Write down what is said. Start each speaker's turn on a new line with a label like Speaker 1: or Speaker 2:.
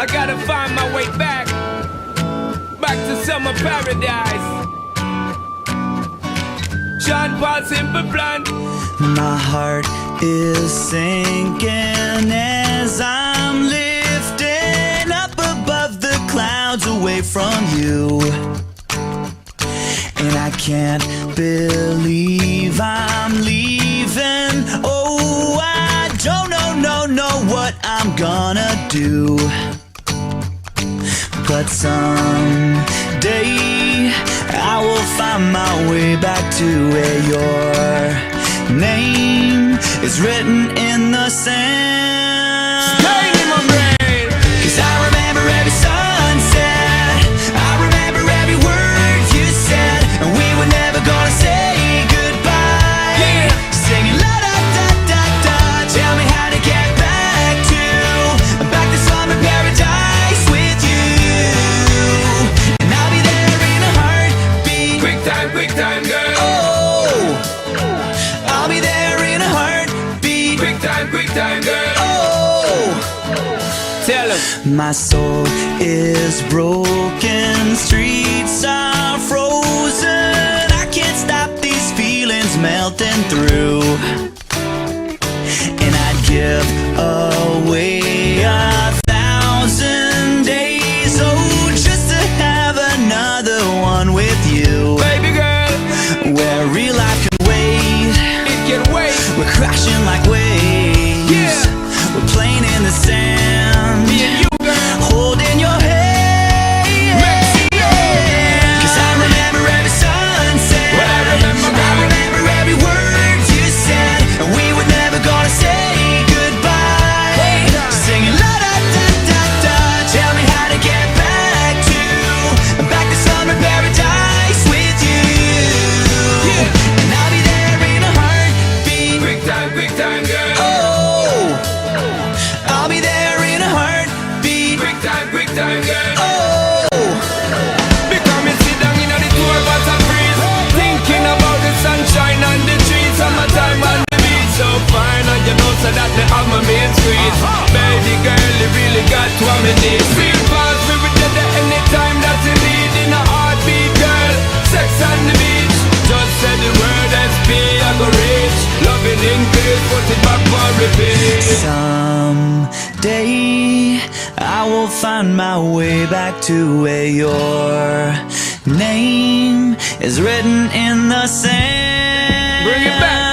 Speaker 1: I gotta find my way back to summer paradise. Sean Paul, Simple Plan.
Speaker 2: My heart is sinking as I'm lifting up above the clouds away from you. And I can't believe I'm leaving. Oh, I don't know what I'm gonna do. But someday I will find my way back to where your name is written in the sand.
Speaker 1: Staying in my brain.
Speaker 2: 'Cause I remember every sunset, I remember every word you said, and we were never gonna say goodbye.
Speaker 1: Yeah.
Speaker 2: Singing la da da da da. Tell me how to get back to summer paradise with you. And I'll be there in a heartbeat.
Speaker 1: Quick time, girl.
Speaker 2: Oh, I'll be there in a heartbeat.
Speaker 1: Quick time, girl.
Speaker 2: Oh,
Speaker 1: Tell him.
Speaker 2: my soul is broken, streets are frozen. I can't stop these feelings melting through. And I'd give away 1,000 days, oh, just to have another one with you.
Speaker 1: Baby girl,
Speaker 2: Where real life can wait,
Speaker 1: it can wait.
Speaker 2: we're crashing like waves.
Speaker 1: Yeah.
Speaker 2: We're playing in the sand,
Speaker 1: Me and you, girl.
Speaker 2: holding your hand.
Speaker 1: Yeah.
Speaker 2: 'Cause I remember every sunset,
Speaker 1: Well, I remember,
Speaker 2: I remember every word you said, and we were never gonna say goodbye. Singing la da da da da. Tell me how to get back to summer paradise with you.
Speaker 1: Yeah.
Speaker 2: And I'll be there in a heartbeat.
Speaker 1: Quick time, girl.
Speaker 2: Oh, I'll be there in a heartbeat.
Speaker 1: Quick time, girl.
Speaker 2: Oh,
Speaker 1: Because me sit down in the tour bus and freeze, thinking about the sunshine and the trees, summertime on the beach. So fine, and you know so that me have my main street. Baby girl, you really got what me need. Feel fast, we will get there anytime that you need. In a heartbeat, girl, sex on the beach. Just say the word SP, I go reach. Loving increase, put it back for repeat.
Speaker 2: someday I will find my way back to where your name is written in the sand.
Speaker 1: Bring it back.